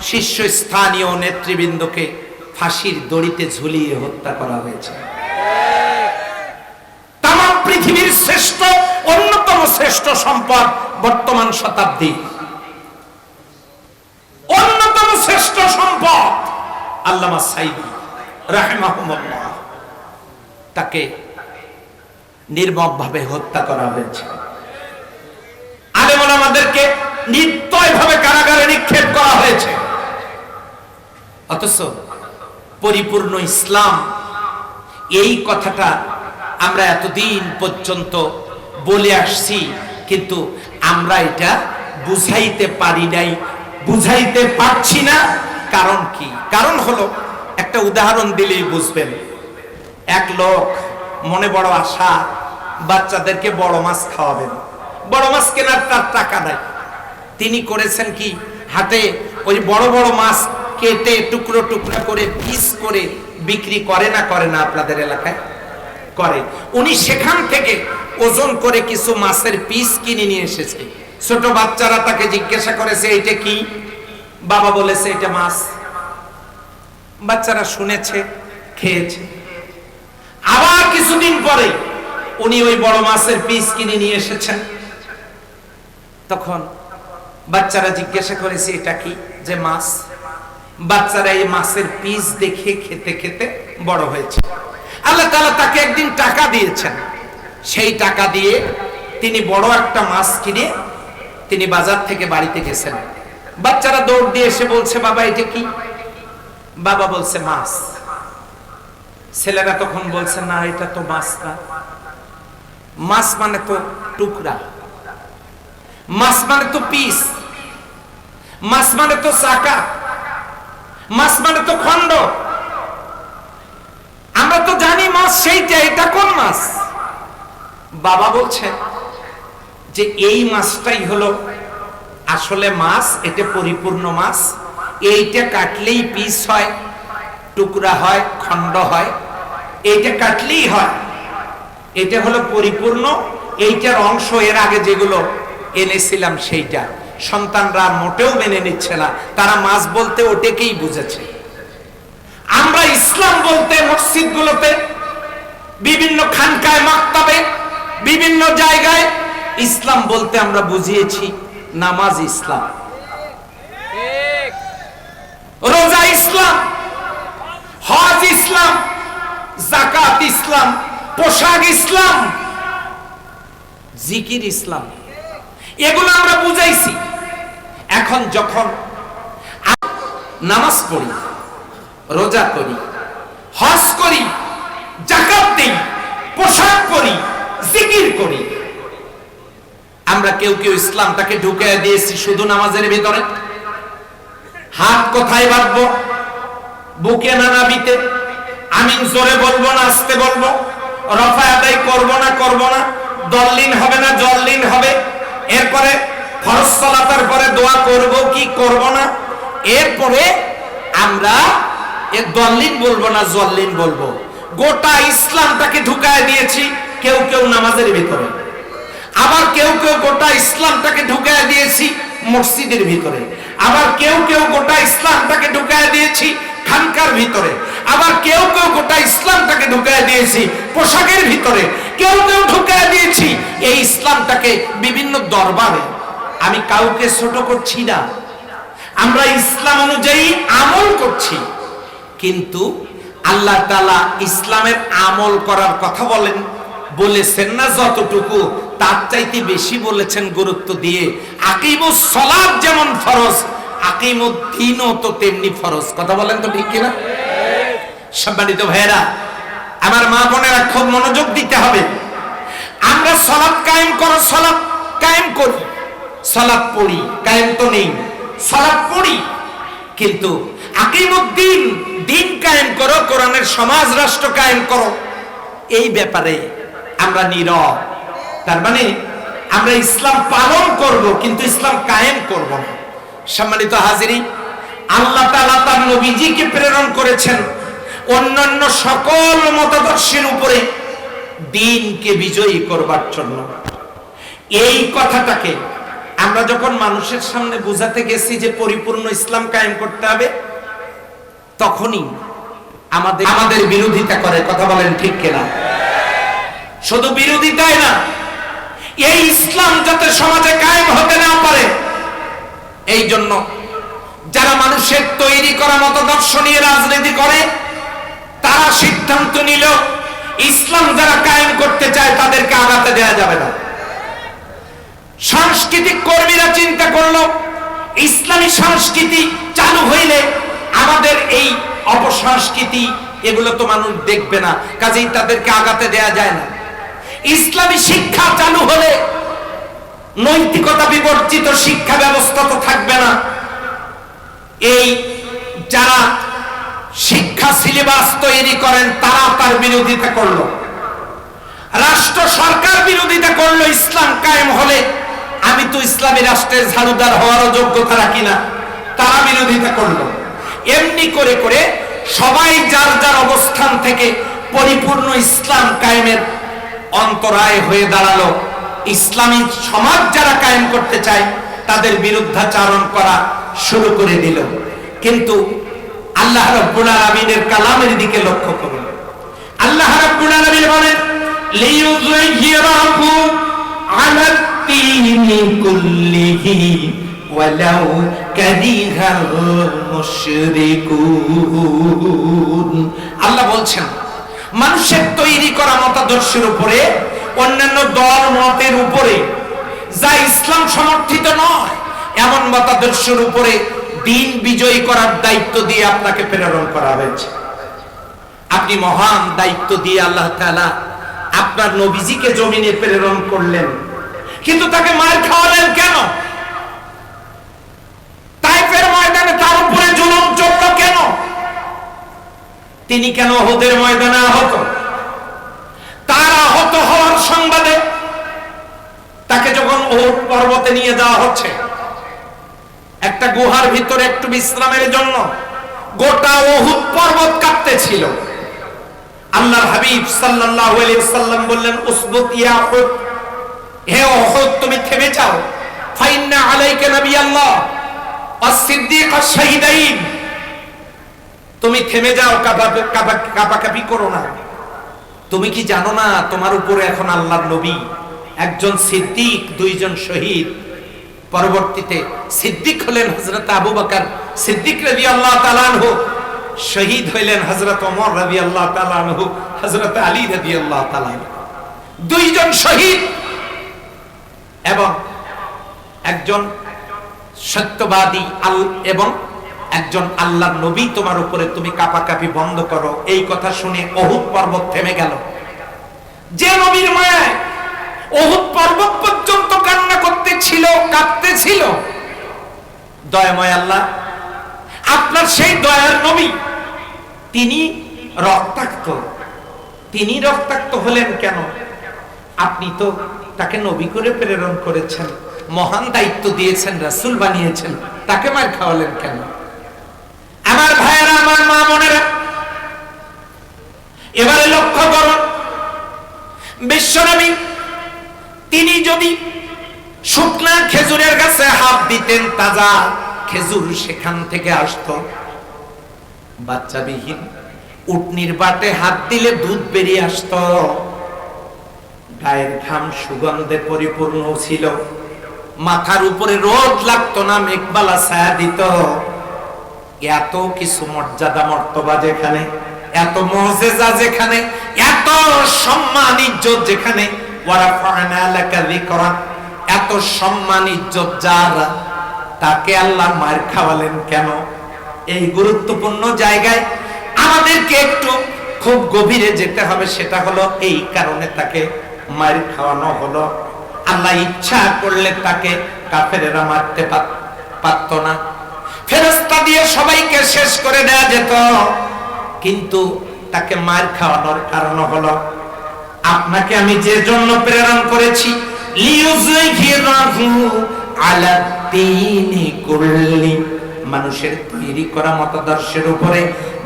শীর্ষস্থানীয় নেতৃবৃন্দকে ফাঁসির দড়িতে ঝুলিয়ে হত্যা করা হয়েছে। তাম পৃথিবীর শ্রেষ্ঠ, অন্যতম শ্রেষ্ঠ সম্পদ বর্তমান শতাব্দী, অন্যতম শ্রেষ্ঠ সম্পদ আল্লামা সাঈদী রাহিমাহুল্লাহ, তাকে নির্মমভাবে হত্যা করা হয়েছে। আলেম ওলামাদেরকে নির্দয়ভাবে কারাগারে নিক্ষেপ করা হয়েছে। অথচ পরিপূর্ণ ইসলাম, এই কথাটা আমরা এতদিন পর্যন্ত বলে আসছি, কিন্তু আমরা এটা বুঝাইতে পারি নাই, বুঝাইতে পারছি না। কারণ কি? কারণ হলো, একটা উদাহরণ দিলেই বুঝবেন। এক লোক মনে বড় আশা, বাচ্চাদেরকে বড় মাছ খাওয়াবেন, বড় মাছ কেনার তার টাকা নাই। তিনি করেছেন কি, হাটে ওই বড় বড় মাছ কেটে টুকরো টুকরো করে পিস করে বিক্রি করে না করে না আপনাদের এলাকায়? করে। উনি সেখান থেকে ওজন করে কিছু মাছের পিস কিনে নিয়ে এসেছে। ছোট বাচ্চারা তাকে জিজ্ঞাসা করেছে, এটা কি? বাবা বলেছে এটা মাছ। বাচ্চারা শুনেছে, খেয়েছে। আবার কিছুদিন পরে উনি ওই বড় মাছের পিস কিনে নিয়ে এসেছেন। তখন বাচ্চারা জিজ্ঞাসা করেছে, এটা কি? যে মাছ। বাচ্চারা এই মাছের পিস দেখে খেতে খেতে বড় হয়েছে। আল্লাহ তাআলা তাকে একদিন টাকা দিয়েছেন। সেই টাকা দিয়ে তিনি বড় একটা মাছ কিনে তিনি বাজার থেকে বাড়িতে গেছেন। বাচ্চারা দৌড় দিয়ে এসে বলছে, বাবা এটা কি? বাবা বলছে মাছ। ছেলেরা তখন বলছে, না এটা তো মাছ না, মাছ মানে তো টুকরা, মাছ মানে তো পিস, মাছ মানে তো চাকা, মাছ মানে তো খন্ড। আমরা তো জানি মাছ সেইটা, এটা কোন মাছ? বাবা বলছে যে এই মাছটাই হলো আসলে মাছ, এটা পরিপূর্ণ মাছ। এইটা কাটলেই পিস হয়, টুকরা হয়, খন্ড হয়, এইটা কাটলেই হয়। এটা হলো পরিপূর্ণ, এইটার অংশ। এর আগে যেগুলো এনেছিলাম সেইটা। সন্তানরা মোটেও মেনে নিচ্ছে না, তারা মাছ বলতে ওটাকেই বুঝেছে। আমরা ইসলাম বলতে মসজিদগুলোতে, বিভিন্ন খানকায়, মাকতাবে, বিভিন্ন জায়গায় ইসলাম বলতে আমরা বুঝিয়েছি নামাজ ইসলাম, রোজা ইসলাম, হজ ইসলাম, যাকাত ইসলাম, পোশাক ইসলাম, জিকির ইসলাম, এগুলো আমরা বুঝাইছি। এখন যখন নামাজ পড়ি, রোজা করি, হজ করি, যাকাত দেই, পোশাক করি, জিকির করি, আমরা কেউ কেউ ইসলামটাকে ঢুকিয়ে দিয়েছি শুধু নামাজের ভিতরে। হাত কোথায় বাঁধবো? বুকে না নাবিতে। আমিন জোরে বলবো না আস্তে বলবো? রফা আদায় করবো না করবো না? দল্লিন হবে না জল্লিন হবে? এরপরে ফরজ সালাতের পরে দোয়া করব কি করব না? এরপরে আমরা দল্লিন বলবো না জল্লিন বলবো? গোটা ইসলামটাকে ঢুকায় দিয়েছি কেউ কেউ নামাজের ভিতরে, আবার কেউ কেউ গোটা ইসলামটাকে ঢুকায় দিয়েছি মসজিদের ভিতরে, আবার কেউ কেউ গোটা ইসলামটাকে ঢুকায় দিয়েছি খানকার ভিতরে, আবার কেউ কেউ গোটা ইসলামটাকে ঢুকায় দিয়েছি পোশাকের ভিতরে, কেউ কেউ ঢুকায় দিয়েছি এই ইসলামটাকে বিভিন্ন দরবারে। আমি কাউকে ছোট করছি না, আমরা ইসলাম অনুযায়ী আমল করছি। কিন্তু আল্লাহ তাআলা ইসলামের আমল করার কথা বলেছেন না যতটুকু, তার চাইতে বেশি বলেছেন গুরুত্ব দিয়ে। আকিমুস সালাত যেমন ফরজ, আকিমুদ্দিনও তো তেমনি ফরজ। কথা বলেন তো ঠিক কিনা? সম্মানিত ভাইয়েরা, আমার মা বোনেরা খুব মনোযোগ দিতে হবে। আমরা সালাত কায়েম করো, সালাত কায়েম করি, সালাত পড়ি, কায়েম তো নেই, সালাত পড়ি, কিন্তু আকিমুদ্দিন, দিন কায়েম করো, কোরআনের সমাজ রাষ্ট্র কায়েম করো, এই ব্যাপারে আমরা নীরব। তার মানে আমরা ইসলাম পালন করব কিন্তু ইসলাম কায়েম করব না। সম্মানিত হাজিরিন, আল্লাহ তাআলা তার নবীজিকে প্রেরণ করেছেন অন্যান্য সকল মতাদর্শের উপরে দিনকে বিজয়ী করবার জন্য। এই কথাটাকে আমরা যখন মানুষের সামনে বোঝাতে গেছি যে পরিপূর্ণ ইসলাম কায়েম করতে হবে, তখনই আমাদের বিরোধিতা করে। কথা বলেন ঠিক কিনা? শুধু বিরোধিতাই না, এই ইসলাম যাতে সমাজে কায়েম হতে না পারে, এই জন্য যারা মানুষের তৈরি করা মতদর্শ নিয়ে রাজনীতি করে, তারা সিদ্ধান্ত নিল ইসলাম যারা কায়েম করতে চায় তাদেরকে আগাতে দেওয়া যাবে না। সাংস্কৃতিক কর্মীরা চিন্তা করলো ইসলামী সংস্কৃতি চালু হইলে আমাদের এই অপসংস্কৃতি এগুলো তো মানুষ দেখবে না, কাজেই তাদেরকে আগাতে দেয়া যায় না। ইসলামী শিক্ষা চালু হলে নৈতিকতা বিবর্জিত শিক্ষা ব্যবস্থা তো থাকবে না। এই যারা শিক্ষা সিলেবাস তৈরি করেন তারা তার বিরোধিতা করলো, রাষ্ট্র সরকার বিরোধিতা করলো। ইসলাম কায়েম হলে আমি তো ইসলামী রাষ্ট্রের ঝাড়ুদার হওয়ারও যোগ্যতা রাখি না, তারা বিরোধিতা করলো। এমনি করে করে সবাই যার যার অবস্থান থেকে পরিপূর্ণ ইসলাম কায়েমের অন্তরায় হয়ে দাঁড়ালো। ইসলামী সমাজ যারা কায়েম করতে চায় তাদের বিরুদ্ধাচারণ করা শুরু করে দিল। কিন্তু আল্লাহ রাব্বুল আলামিনের কালামের দিকে লক্ষ্য করুন। আল্লাহ রাব্বুল আলামিন বলেন, লিইউযহিরাহু আলাদ দীনি কুল্লিহি ওয়ালাউ কারিহাল মুশরিকুন। আল্লাহ বলছেন মানুষের তৈরি করা মতাদর্শের উপরে, অন্যান্য দল মতের উপরে, যা ইসলাম সমর্থিত নয় এমন মতাদর্শের উপরে দিন বিজয়ী করার দায়িত্ব দিয়ে আপনাকে প্রেরণ করা হয়েছে। আপনি মহান দায়িত্ব দিয়ে আল্লাহ তাআলা আপনার নবীজিকে জমিনে প্রেরণ করলেন, কিন্তু তাকে মার খাওয়ালেন কেন? তাইফের ময়দানে তার উপরে জুলুম চলল কেন? তিনি কেন উহুদের ময়দানে আহত? তার আহত হওয়ার সংবাদে তাকে যখন উহুদ পর্বতে নিয়ে যাওয়া হচ্ছে, একটা গুহার ভিতরে একটু বিশ্রামের জন্য, গোটা উহুদ পর্বত কাঁপতেছিল। আল্লাহর হাবিব সাল্লাল্লাহু আলাইহি সাল্লাম বললেন, উসবুত ইয়া উহুদ, হে উহুদ তুমি থেমে যাও। ফাইন্না আলাইকা নাবিয়াল্লাহ ওয়াস-সিদ্দীক আশ-শাহিদাইন, তুমি থেমে যাও, কাঁপাকাঁপি করো না। তুমি কি জানো না তোমার উপরে এখন আল্লাহর নবী, একজন সিদ্দিক, দুইজন শহীদ। পরবর্তীতে সিদ্দিক হলেন হযরত আবু বকর সিদ্দিক রাদিয়াল্লাহু তাআলা আনহু, শহীদ হইলেন হযরত ওমর রাদিয়াল্লাহু তাআলা আনহু, হযরত আলী রাদিয়াল্লাহু তাআলা আনহু। দুইজন শহীদ এবং একজন সত্যবাদী এবং একজন আল্লাহর নবী তোমার উপরে, তুমি কাঁপাকাঁপি বন্ধ করো। এই কথা শুনে উহুদ পর্বত থেমে গেল। যে নবীর মায়ায় উহুদ পর্বত পর্যন্ত কান্না করতেছিল, কাঁদতেছিল, দয়াময় আল্লাহ আপনার সেই দয়ার নবী, তিনি রক্তাক্ত। তিনি রক্তাক্ত হলেন কেন? আপনি তো তাকে নবী করে প্রেরণ করেছেন, মহান দায়িত্ব দিয়েছেন, রাসূল বানিয়েছেন, তাকে মার খাওয়ালেন কেন? আমার ভাইয়েরা, আমার মা বোনেরা, এবারে লক্ষ্য করুন, বিশ্বনবী তিনি যদি শুকনা খেজুরের গাছে হাত দিতেন, তাজা খেজুর সেখান থেকে আসতো। বাচ্চাবিহীন উটনির বাটে হাত দিলে দুধ বেরিয়ে আসতো। গায়ের ঘাম সুগন্ধে পরিপূর্ণ ছিল, মাথার উপরে রোদ লাগতো না, মেঘবালা ছায়া দিত। এত কিছু মর্যাদা মর্তবা যেখানে, এত মুজিজা যেখানে, এত সম্মান ইজ্জত যেখানে, ওয়ারাফা'না লাকা যিকরাক, এত সম্মান ইজ্জত যার, তাকে আল্লাহ মার খাওয়ালেন কেন? এই গুরুত্বপূর্ণ জায়গায় আমাদেরকে একটু খুব গভীরে যেতে হবে। সেটা হলো এই কারণে তাকে মার খাওয়ানো হলো। আল্লাহ ইচ্ছা করলে তাকে কাফেরেরা মারতে পারত না, ফেরেশতা দিয়ে সবাইকে শেষ করে দেয়া যেত, কিন্তু তাকে মার খাওয়ানোর কারণ হলো আপনাকে আমি যে জন্য প্রেরণ করেছি, লিইউযহিরাহু আলা দীনি কুল্লি, মানুষের তৈরি করা মতাদর্শের উপরে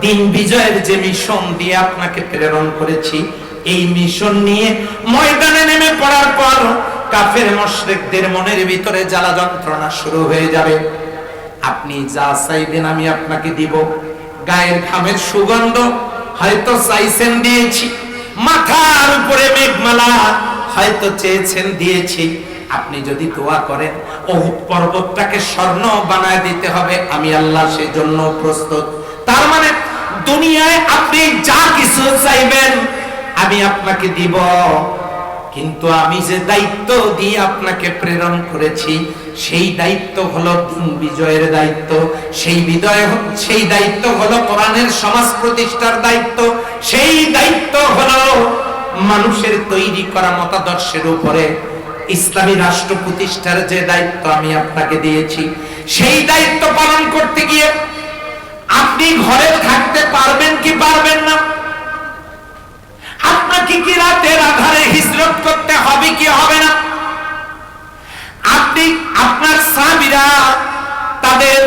দিন বিজয়ের যে মিশন দিয়ে আপনাকে প্রেরণ করেছি, এই মিশন নিয়ে ময়দানে নেমে পড়ার পর কাফের মুশরিকদের মনের ভিতরে জ্বালা যন্ত্রণা শুরু হয়ে যাবে। আপনি যা চাইবেন আমি আপনাকে দিব। গায়ের ঘামের সুগন্ধ হয়তো চাইছেন, দিয়েছি। মাথার উপরে মেঘমালা হয়তো চেয়েছেন, দিয়েছি। আপনি যদি দোয়া করেন উহুদ পর্বতটাকে স্বর্ণ বানায় দিতে হবে, আমি আল্লাহ সেই জন্য প্রস্তুত। তার মানে দুনিয়ায় আপনি যা কিছু চাইবেন আমি আপনাকে দিব, কিন্তু আমি যে দায়িত্ব দিয়ে আপনাকে প্রেরণ করেছি সেই দায়িত্ব হলো দিন বিজয়ের দায়িত্ব। সেই দায়িত্ব হলো কোরআনের সমাজ প্রতিষ্ঠার দায়িত্ব। সেই দায়িত্ব হলো মানুষের তৈরি করা মতাদর্শের উপরে ইসলামী রাষ্ট্র প্রতিষ্ঠার যে দায়িত্ব আমি আপনাকে দিয়েছি, সেই দায়িত্ব পালন করতে গিয়ে আপনি ঘরে থাকতে পারবেন কি পারবেন না? আপনাকে কি রাতের আধারে হিজরত করতে হবে কি হবে না? আপনি আপনার সাহাবীরা তাদের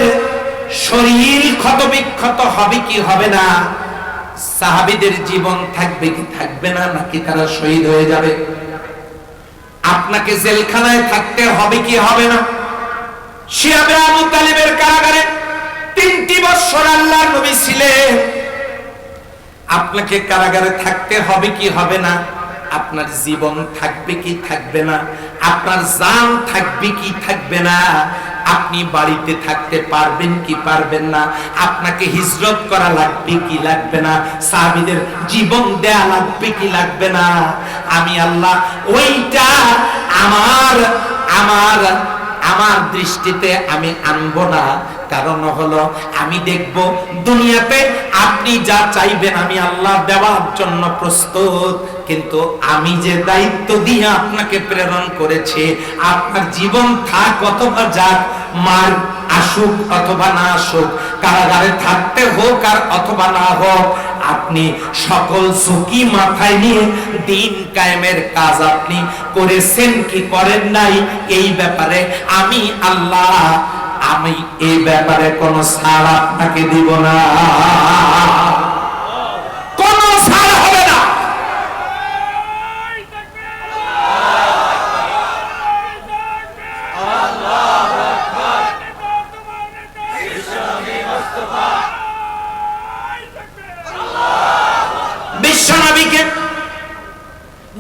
শরীর ক্ষতবিক্ষত হবে কি হবে না? সাহাবীদের জীবন থাকবে কি থাকবে না, নাকি তারা শহীদ হয়ে যাবে? আপনাকে জেলখানায় থাকতে হবে কি হবে না? শিয়াবে আবু তালিবের কারাগারে 3টি বছর আল্লাহর নবী ছিলেন। আপনাকে কারাগারে থাকতে হবে কি হবে না? আপনার জীবন থাকবে কি থাকবে না? আপনার জান থাকবে কি থাকবে না? আপনি বাড়িতে থাকতে পারবেন কি পারবেন না? আপনাকে হিজরত করা লাগবে কি লাগবে না? সাহাবীদের জীবন দেয়া লাগবে কি লাগবে না? আমি আল্লাহ ওইটা আমার দৃষ্টিতে আমি আনবো না। কারণ হলো আমি দেখব দুনিয়াতে আপনি যা চাইবেন আমি আল্লাহ দেওয়ার জন্য প্রস্তুত, কিন্তু আমি যে দায়িত্ব দিয়ে আপনাকে প্রেরণ করেছি, আপনার জীবন থাক অথবা যাক, মার আসুক অথবা না আসুক, কারাগারে থাকতে হোক আর অথবা না হোক, আপনি সকল ঝুঁকি মাথায় নিয়ে দিন কায়েমের কাজ আপনি করেছেন কি করেন নাই, এই ব্যাপারে আমি আল্লাহ এই ব্যাপারে কোনো ছাড় আপনাকে দিব না, কোনো ছাড় হবে না। বিশ্বনবীকে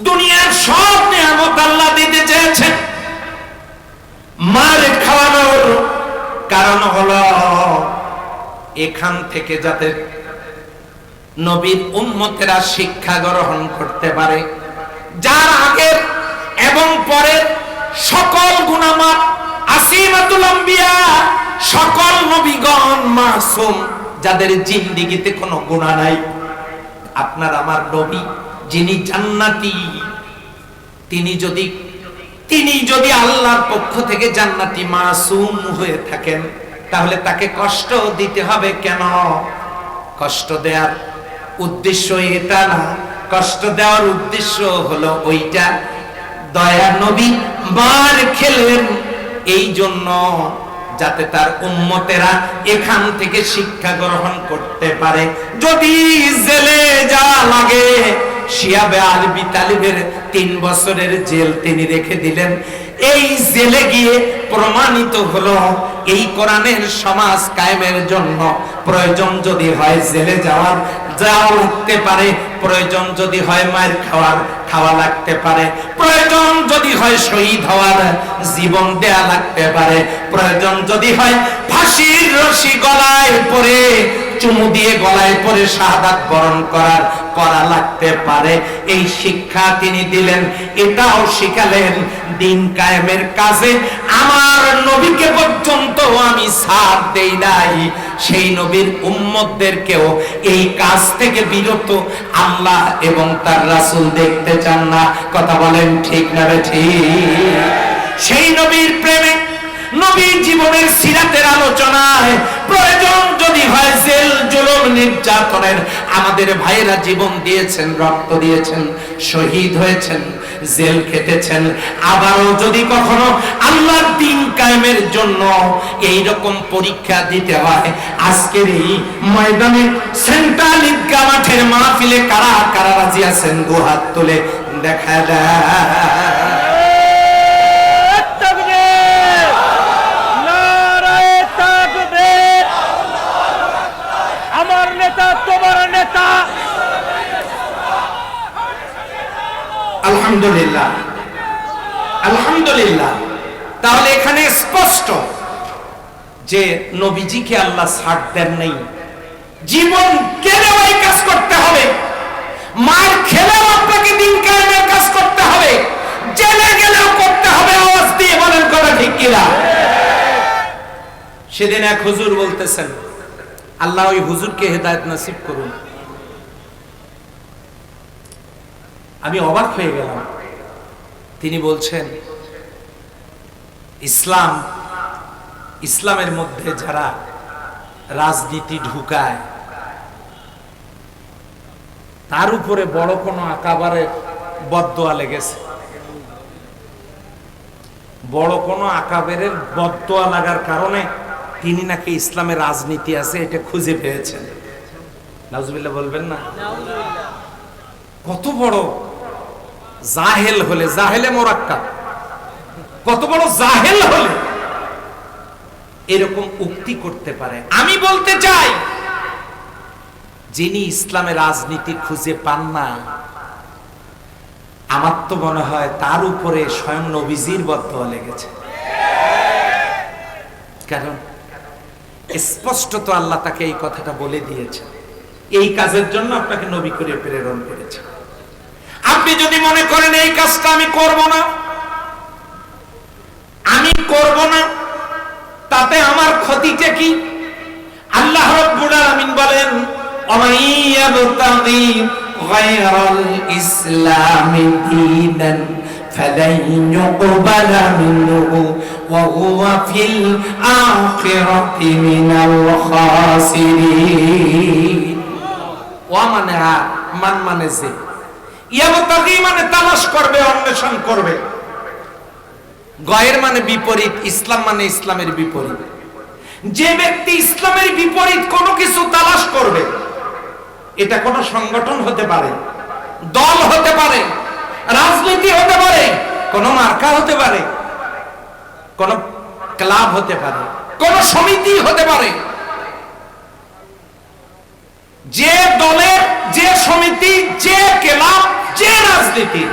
দুনিয়ার সব নিয়ামত আল্লাহ দিতে চেয়েছেন, মার খাওয়ানোর কারণ হলো এখান থেকে যাতে নবীর উম্মতেরা শিক্ষা গ্রহণ করতে পারে, যার আগের এবং পরের সকল গুনাহমাফ, আসিমাতুল আম্বিয়া, সকল নবীগণ মাসুম, যাদের জিন্দেগিতে কোনো গুনাহ নাই। আপনার আমার নবী যিনি জান্নাতি, তিনি যদি আল্লাহর পক্ষ থেকে জান্নাতি মাসুম হয়ে থাকেন, তাহলে তাকে কষ্ট দিতে হবে কেন? কষ্ট দেওয়ার উদ্দেশ্য এটা না, কষ্ট দেওয়ার উদ্দেশ্য হলো ওইটা, দয়া নবী মার খেলেন এই জন্য যাতে তার উম্মতেরা এখান থেকে শিক্ষা গ্রহণ করতে পারে। যদি জেলে যা লাগে, শিয়াবে আবি তালিবের 3 বছরের জেল তিনি রেখে দিলেন। এই জেলে গিয়ে প্রমাণিত হলো এই কোরআনের সমাজ কায়েমের জন্য প্রয়োজন যদি হয় জেলে যাওয়া লাগতে পারে, প্রয়োজন যদি হয় মায়ের খাওয়া লাগতে পারে, প্রয়োজন যদি হয় শহীদ হওয়ার জীবন দেয়া লাগতে পারে, প্রয়োজন যদি হয় ফাঁসির রশি গলায় পরে চুমু দিয়ে গলায় পরে শাহাদাত বরণ করা লাগতে পারে। এই শিক্ষা তিনি দিলেন, এটাও শিখালেন দিন কায়েমের কাজে আমার নবীকে পর্যন্ত আমি ছাড় দেই নাই, সেই নবীর উম্মতদেরকেও এই কাজ থেকে বিরত আল্লাহ এবং তার রাসূল দেখতে চান না। কথা বলেন ঠিক না ঠিক? সেই নবীর প্রেমে, নবীর জীবনের সিরাতের আলোচনায় প্রয়োজন যদি হয় জেল জুলুম নির্যাতনের, আমাদের ভাইয়েরা জীবন দিয়েছেন, রক্ত দিয়েছেন, শহীদ হয়েছেন, জেল খেটেছেন, আবারও যদি কখনো আল্লাহর দ্বীন কায়েমের জন্য এই রকম পরীক্ষা দিতে হয়, আজকের এই ময়দানে সেন্ট্রাল ঈদগাহ মাঠের মাহফিলে কারা কারা রাজি আছেন? দুহাত তুলে দেখা যায়। আলহামদুলিল্লাহ, আলহামদুলিল্লাহ। তাহলে এখানে স্পষ্ট যে নবীজিকে আল্লাহ ছাড় দেন নাই। জীবন গেলেও এই কাজ করতে হবে, মার খেলেও আপনাকে দিন কায়েমের কাজ করতে হবে, জেলে গেলেও করতে হবে। আওয়াজ দিয়ে বলেন কথা ঠিক কিনা? সেদিন এক হুজুর বলতেছেন, আল্লাহ ওই হুজুরকে হেদায়েত নসিব করুন। আমি অবাক হয়ে গেলাম। তিনি বলছেন, ইসলামের মধ্যে যারা রাজনীতি ঢুকায় তার উপরে বড় কোনো আকাবারের বদদোয়া লেগেছে। বড় কোনো আকাবেরের বদদোয়া লাগার কারণে তিনি নাকি ইসলামের রাজনীতি আছে এটা খুঁজে পেয়েছেন। নাউজুবিল্লাহ বলবেন না? কত বড় জাহেল হলে, জাহেলে মোরাক্কাব, কত বড় জাহেল হলে এরকম উক্তি করতে পারে। আমি বলতে চাই, যিনি ইসলামের রাজনীতি খুঁজে পান না, আমার তো মনে হয় তার উপরে স্বয়ং নবীজির বদদোয়া লেগেছে। কারণ স্পষ্টত আল্লাহ তাকে এই কথাটা বলে দিয়েছে, এই কাজের জন্য আপনাকে নবী করে প্রেরণ করেছে। আপনি যদি মনে করেন এই কাজটা আমি করব না, তাতে আমার ক্ষতিটা কি? আল্লাহ রাব্বুল আলামিন বলেন, ওয়ামাইয়াবতাগি গায়রাল ইসলামি দীনান ফালান ইউকবালা মিনহু ওয়া হুয়া ফিল আখিরাতি মিনাল খাসিরিন। ওয়া মানে যে ইয়াবতাগি মানে তালাশ করবে, অন্বেষণ করবে। গয়ের মানে বিপরীত, ইসলাম মানে ইসলামের বিপরীত। যে ব্যক্তি ইসলামের বিপরীত কোনো কিছু তালাশ করবে, এটা কোনো সংগঠন হতে পারে, দল হতে পারে, রাজনীতি হতে পারে, কোন মার্কা হতে পারে, কোন ক্লাব হতে পারে, কোন সমিতি হতে পারে। যে দলের, যে সমিতি, যে ক্লাব, যে রাজনীতি